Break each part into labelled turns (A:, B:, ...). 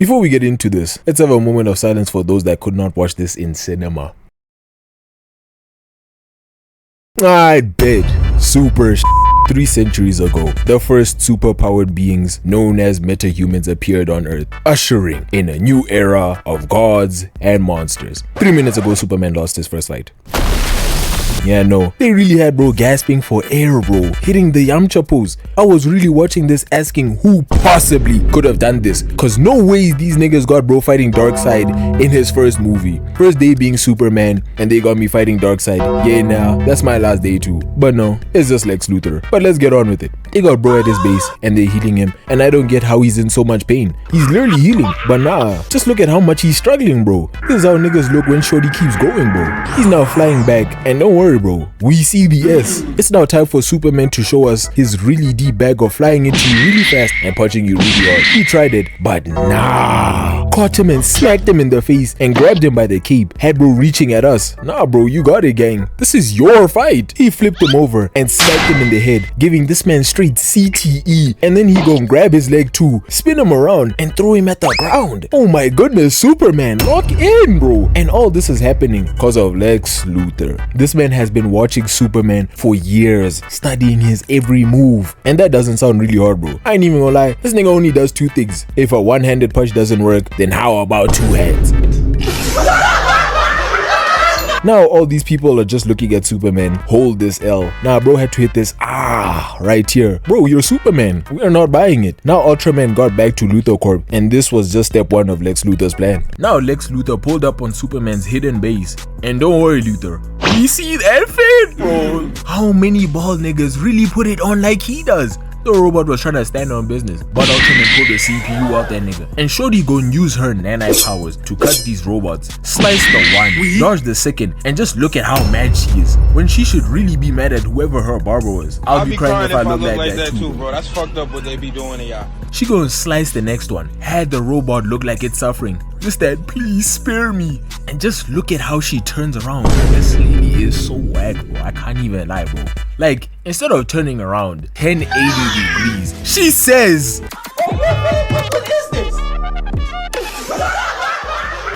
A: Before we get into this, let's have a moment of silence for those that could not watch this in cinema. I bet. Super 3 centuries ago, the first super-powered beings known as metahumans appeared on Earth, ushering in a new era of gods and monsters. 3 minutes ago, Superman lost his first fight. Yeah, no, they really had bro gasping for air, bro, hitting the Yamcha pose. I was really watching this asking who possibly could have done this, cause no way these niggas got bro fighting Darkseid in his first movie. First day being Superman, and they got me fighting Darkseid. Yeah, nah, that's my last day too. But no, it's just Lex Luthor. But let's get on with it. They got bro at his base, and they're healing him, and I don't get how he's in so much pain. He's literally healing, but nah, just look at how much he's struggling, bro. This is how niggas look when Shorty keeps going, bro. He's now flying back, and don't worry, bro, we see the S. It's now time for Superman to show us his really deep bag of flying into you really fast and punching you really hard. He tried it, but nah. Caught him and smacked him in the face and grabbed him by the cape. Had bro reaching at us. Nah, bro, you got it, gang. This is your fight. He flipped him over and smacked him in the head, giving this man straight CTE. And then he gon' grab his leg too, spin him around and throw him at the ground. Oh my goodness, Superman, lock in, bro. And all this is happening because of Lex Luthor. This man has been watching Superman for years, studying his every move. And that doesn't sound really hard, bro. I ain't even gonna lie, this nigga only does 2 things. If a one-handed punch doesn't work, then how about 2 hands? Now all these people are just looking at Superman hold this L. Nah, bro had to hit this right here. Bro, you're Superman. We are not buying it. Now Ultraman got back to Luthor Corp, and this was just step 1 of Lex Luthor's plan. Now Lex Luthor pulled up on Superman's hidden base. And don't worry, Luthor, we see that fit, bro. How many bald niggas really put it on like he does? The robot was trying to stand on business, but Ultraman pulled the CPU out that nigga. And Shorty gon' use her nanite powers to cut these robots, slice the one, dodge the second, and just look at how mad she is. When she should really be mad at whoever her barber was. I'll be crying if I look like that too, bro. That's fucked up what they be doing to y'all. She gon' slice the next one, had the robot look like it's suffering. Just that, please spare me. And just look at how she turns around. This lady is so whack, bro. I can't even lie, bro. Like, instead of turning around 1080 degrees, she says, what is this?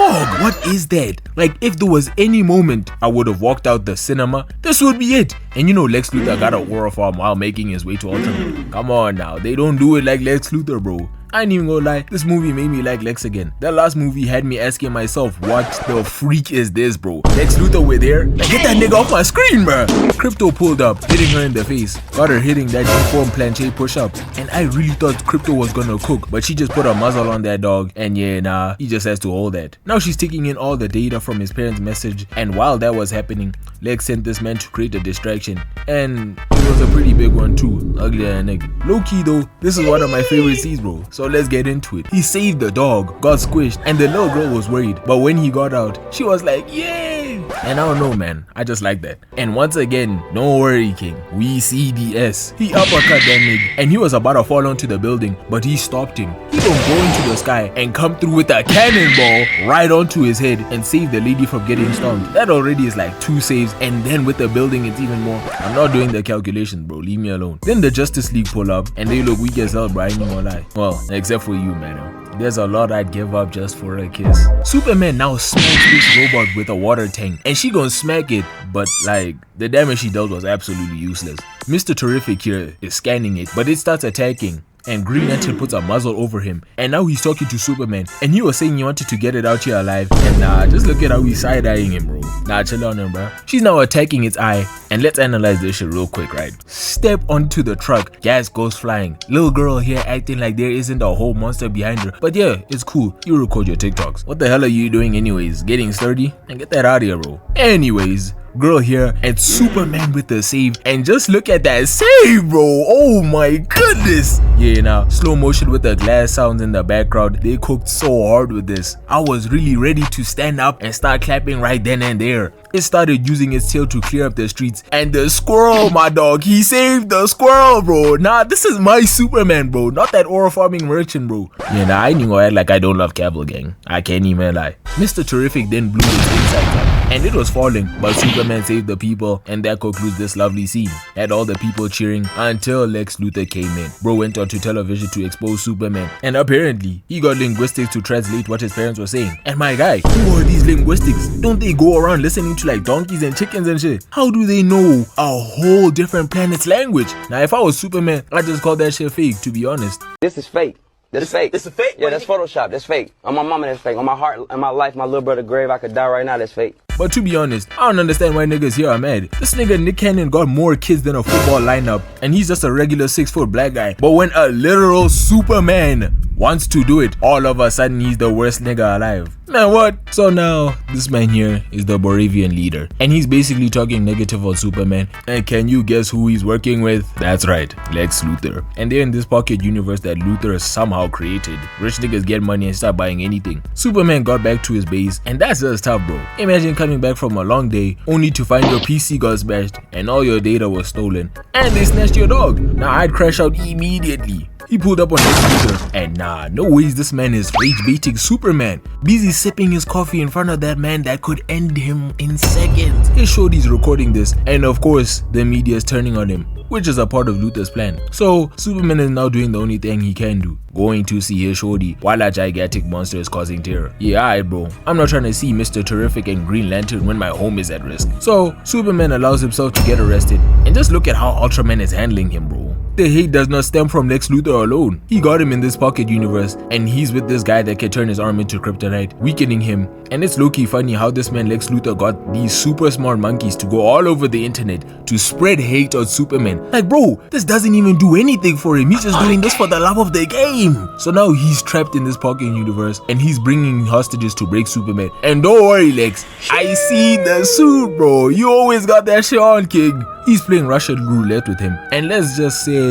A: Oh, what is that? Like, if there was any moment I would have walked out the cinema, this would be it. And you know Lex Luthor got a aura farm while making his way to Ultraman. Come on now, they don't do it like Lex Luthor, bro. I ain't even gonna lie, this movie made me like Lex again. That last movie had me asking myself, what the freak is this, bro? Lex Luthor with there? Like, get that nigga off my screen, bro. Crypto pulled up, hitting her in the face. Got her hitting that deform planche push-up. And I really thought Crypto was gonna cook, but she just put a muzzle on that dog. And yeah, nah, he just has to hold that. Now she's taking in all the data from his parents' message. And while that was happening, Lex sent this man to create a distraction. And it was a pretty big one too. Ugly ass nigga. Low-key though, this is one of my favorite scenes, bro. So let's get into it. He saved the dog, got squished, and the little girl was worried. But when he got out, she was like, yay! And I don't know, man. I just like that. And once again, don't worry, King. We see the S. He uppercut that nigga, and he was about to fall onto the building, but he stopped him. He don't go into the sky and come through with a cannonball right onto his head and save the lady from getting stunned. That already is like 2 saves, and then with the building, it's even more. I'm not doing the calculations, bro. Leave me alone. Then the Justice League pull up, and they look weak as hell, bro. I ain't gonna lie. Well, except for you, man. There's a lot I'd give up just for a kiss. Superman now smacks this robot with a water tank, and she gonna smack it, but like, the damage she dealt was absolutely useless. Mr. Terrific here is scanning it, but it starts attacking. And Green Lantern puts a muzzle over him, and now he's talking to Superman, and he was saying he wanted to get it out here alive. And nah, just look at how he's side-eyeing him, bro. Nah, chill on him, bro. She's now attacking its eye, and let's analyze this shit real quick, right? Step onto the truck, gas goes flying. Little girl here acting like there isn't a whole monster behind her, but yeah, it's cool. You record your TikToks. What the hell are you doing anyways? Getting sturdy? And get that out of here, bro. Anyways, girl here and Superman with the save, and just look at that save, bro. Oh my goodness. Yeah, now slow motion with the glass sounds in the background. They cooked so hard with this. I was really ready to stand up and start clapping right then and there. It started using its tail to clear up the streets, and the squirrel, my dog, he saved the squirrel, bro. Nah, this is my Superman, bro, not that aura farming merchant, bro. Yeah, nah, I ain't gonna act like I don't love Cable Gang. I can't even lie. Mr. Terrific then blew his inside cap. and it was falling, but Superman saved the people, and that concludes this lovely scene. Had all the people cheering until Lex Luthor came in. Bro went onto television to expose Superman, and apparently he got linguistics to translate what his parents were saying. And my guy, who are these linguistics? Don't they go around listening to like donkeys and chickens and shit? How do they know a whole different planet's language? Now if I was Superman, I'd just call that shit fake, to be honest.
B: This is fake. That's fake.
C: This is fake?
B: Yeah, that's Photoshop. That's fake. On my mama, that's fake. On my heart, on my life, my little brother grave, I could die right now, that's fake.
A: But to be honest, I don't understand why niggas here are mad. This nigga Nick Cannon got more kids than a football lineup, and he's just a regular 6-foot black guy. But when a literal Superman wants to do it, all of a sudden he's the worst nigga alive. Man, what? So now, this man here is the Boravian leader, and he's basically talking negative on Superman. And can you guess who he's working with? That's right, Lex Luthor. And they're in this pocket universe that Luthor somehow created. Rich niggas get money and start buying anything. Superman got back to his base, and that's just tough, bro. Imagine coming back from a long day only to find your PC got smashed and all your data was stolen, and they snatched your dog. Now I'd crash out immediately. He pulled up on Lex Luthor, and nah, no ways this man is rage baiting Superman. Busy sipping his coffee in front of that man that could end him in seconds. His shorty's recording this, and of course the media is turning on him, which is a part of Luthor's plan. So Superman is now doing the only thing he can do, going to see his shorty while a gigantic monster is causing terror. Yeah, alright bro, I'm not trying to see Mr. Terrific and Green Lantern when my home is at risk. So Superman allows himself to get arrested, and just look at how Ultraman is handling him, bro. The hate does not stem from Lex Luthor alone. He got him in this pocket universe, and he's with this guy that can turn his arm into kryptonite, weakening him. And it's low-key funny how this man Lex Luthor got these super smart monkeys to go all over the internet to spread hate on Superman. Like bro, this doesn't even do anything for him. He's just doing this for the love of the game. So now he's trapped in this pocket universe, and he's bringing hostages to break Superman. And don't worry Lex, I see the suit bro. You always got that shit on, King. He's playing Russian roulette with him, and let's just say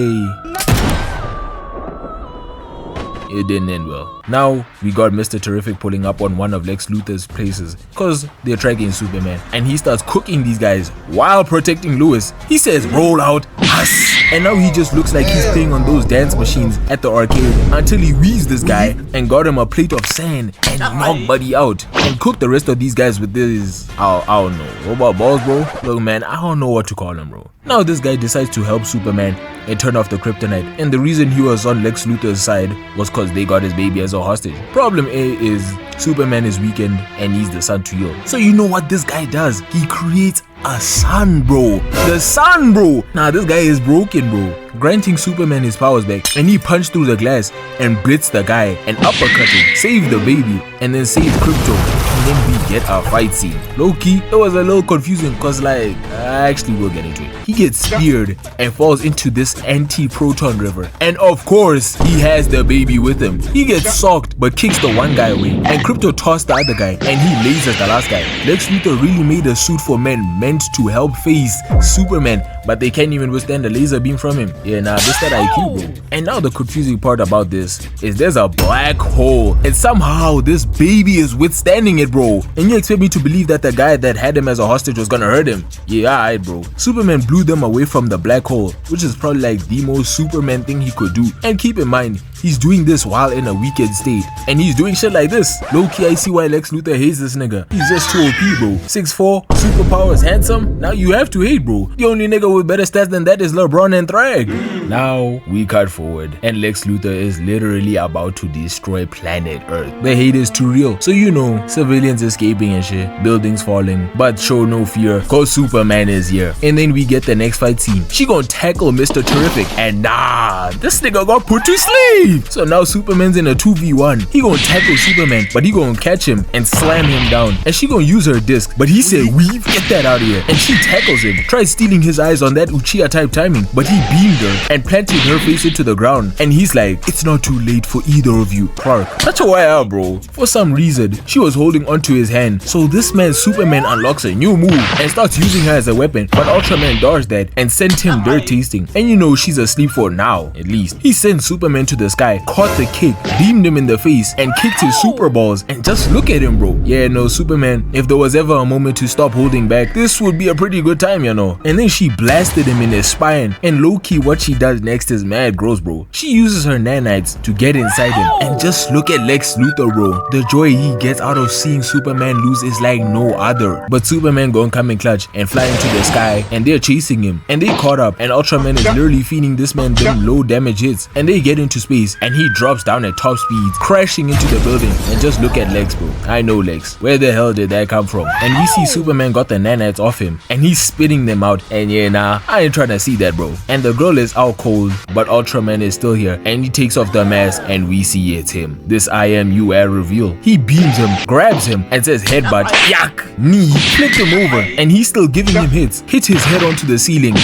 A: it didn't end well. Now we got Mr. Terrific pulling up on one of Lex Luthor's places cause they're tracking Superman, and he starts cooking these guys while protecting Lewis. He says roll out, huss. And now he just looks like he's playing on those dance machines at the arcade until he weaves this guy and got him a plate of sand and knocked Buddy out and cooked the rest of these guys with this, I don't know, robot balls, bro. Look man, I don't know what to call him, bro. Now this guy decides to help Superman and turn off the kryptonite, and the reason he was on Lex Luthor's side was cause they got his baby as a hostage. Problem A is Superman is weakened and needs the sun to heal. So you know what this guy does? He creates a sun, bro. The sun, bro. Nah, this guy is broken, bro. Granting Superman his powers back, and he punched through the glass and blitzed the guy and uppercut him, saved the baby, and then saved Crypto. And then we get a fight scene. Low-key, it was a little confusing cause like, actually we'll get into it. He gets speared and falls into this anti-proton river. And of course, he has the baby with him. He gets socked but kicks the one guy away, and Crypto tossed the other guy, and he lasers the last guy. Lex Luthor really made a suit for men meant to help face Superman, but they can't even withstand the laser beam from him. Yeah, nah, this that IQ, bro. And now the confusing part about this is there's a black hole, and somehow this baby is withstanding it, bro. And you expect me to believe that the guy that had him as a hostage was gonna hurt him? Yeah, alright, bro. Superman blew them away from the black hole, which is probably like the most Superman thing he could do. And keep in mind, he's doing this while in a weakened state, and he's doing shit like this. Low-key, I see why Lex Luthor hates this nigga. He's just too OP, bro. 6'4", superpowers, handsome. Now you have to hate, bro. The only nigga with better stats than that is LeBron and Thrag. Now we cut forward, and Lex Luthor is literally about to destroy planet Earth. The hate is too real, so you know, civilians escaping and shit, buildings falling, but show no fear cause Superman is here. And then we get the next fight scene. She gonna tackle Mr. Terrific, and nah, this nigga got put to sleep. So now Superman's in a 2v1. He gonna tackle Superman, but he gonna catch him and slam him down, and she gonna use her disc, but he said weave, get that out of here, and she tackles him, tries stealing his eyes on that Uchiha type timing, but he beamed her and planted her face into the ground, and he's like, it's not too late for either of you, Clark. Such a wire, bro. For some reason, she was holding onto his hand, so this man Superman unlocks a new move and starts using her as a weapon, but Ultraman dodged that and sent him dirt tasting, and you know she's asleep for now, at least. He sends Superman to the sky sky, caught the kick, beamed him in the face, and kicked his super balls. And just look at him, bro. Yeah, no, Superman, if there was ever a moment to stop holding back, this would be a pretty good time, you know. And then she blasted him in his spine. And low-key, what she does next is mad gross, bro. She uses her nanites to get inside him. And just look at Lex Luthor, bro. The joy he gets out of seeing Superman lose is like no other. But Superman gonna come in clutch and fly into the sky, and they're chasing him. And they caught up, and Ultraman is literally feeding this man them low damage hits. And they get into space, and he drops down at top speed, crashing into the building. And just look at Lex, bro. I know Lex. Where the hell did that come from? And we see Superman got the nanites off him, and he's spitting them out. And yeah, nah, I ain't trying to see that, bro. And the girl is out cold, but Ultraman is still here, and he takes off the mask, and we see it's him. This I am you at reveal. He beams him, grabs him, and says headbutt, yak, knee, flipped him over, and he's still giving him hits. Hit his head onto the ceiling,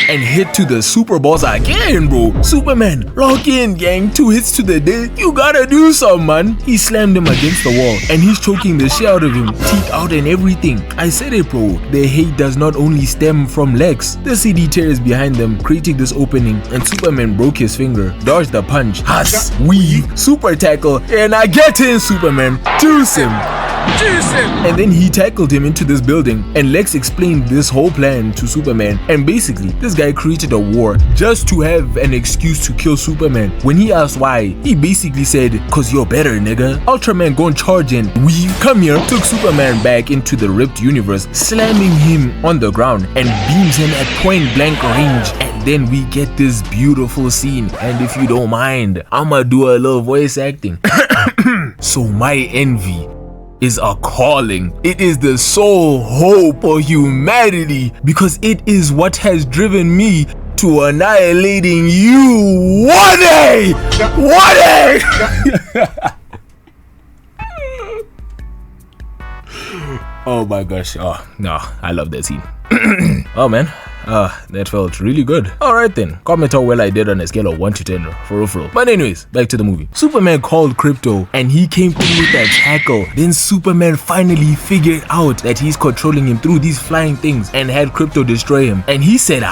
A: and hit to the super balls again, bro. Superman, lock in, gang. 2 hits to the day. You gotta do something, man. He slammed him against the wall, and he's choking the shit out of him, teeth out and everything. I said it, bro. The hate does not only stem from Lex. The CD tears behind them, creating this opening, and Superman broke his finger, dodged the punch, weave, super tackle, and I get in, Superman. Juice him. And then he tackled him into this building, and Lex explained this whole plan to Superman. And basically, this guy created a war just to have an excuse to kill Superman. When he asked why, he basically said, "Cause you're better, nigga." Ultraman gon' charge in, weave, come here, took Superman back into the ripped universe, slamming him on the ground and beams him at point blank range. And then we get this beautiful scene. And if you don't mind, I'ma do a little voice acting. So my envy is a calling. It is the sole hope of humanity, because it is what has driven me to annihilating you one day. Oh my gosh. Oh no, I love that scene. Oh man, that felt really good. Alright then, comment how well I did on a scale of 1 to 10 for real. But anyways, back to the movie. Superman called Krypto, and he came through with that tackle. Then Superman finally figured out that he's controlling him through these flying things, and had Krypto destroy him. And he said,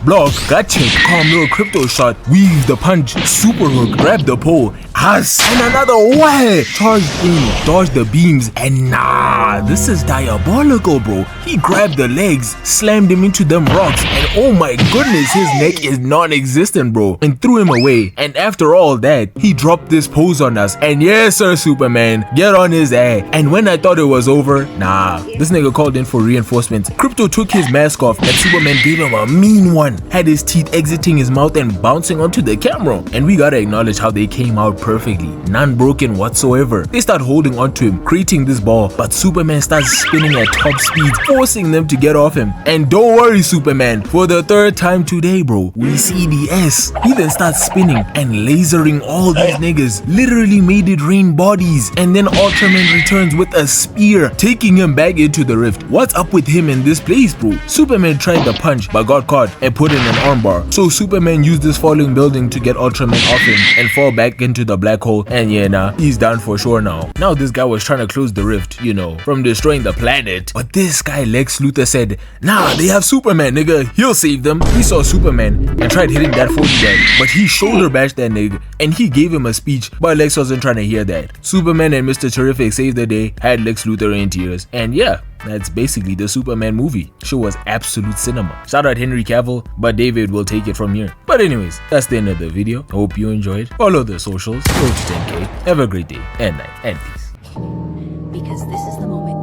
A: block, gotcha, calm little Krypto shot, weave the punch, super hook, grab the pole, and another way, charged in, dodged the beams, and nah, this is diabolical, bro. He grabbed the legs, slammed him into them rocks, and oh my goodness, his neck is non-existent, bro, and threw him away. And after all that, he dropped this pose on us, and yes sir, Superman, get on his ass. And when I thought it was over, nah, this nigga called in for reinforcements. Krypto took his mask off, and Superman gave him a mean one, had his teeth exiting his mouth and bouncing onto the camera. And we gotta acknowledge how they came out perfectly, none broken whatsoever. They start holding onto him, creating this ball, but Superman starts spinning at top speed, forcing them to get off him. And don't worry, Superman, for the 3rd time today, bro, we see the S. He then starts spinning and lasering all these niggas, literally made it rain bodies. And then Ultraman returns with a spear, taking him back into the rift. What's up with him in this place, bro? Superman tried the punch but got caught and put in an armbar. So Superman used this falling building to get Ultraman off him and fall back into the black hole. And yeah, nah, he's done for sure now. Now this guy was trying to close the rift, you know, from destroying the planet. But this guy Lex Luthor said, nah, they have Superman, nigga, he'll save them. He saw Superman and tried hitting that 40 guy, but he shoulder bashed that nigga, and he gave him a speech, but Lex wasn't trying to hear that. Superman and Mr. Terrific saved the day, had Lex Luthor in tears, and yeah, that's basically the Superman movie. Show was absolute cinema. Shout out Henry Cavill, but David will take it from here. But anyways, that's the end of the video. Hope you enjoyed. Follow the socials, go to 10K. Have a great day and night, and peace.
C: Because this is the moment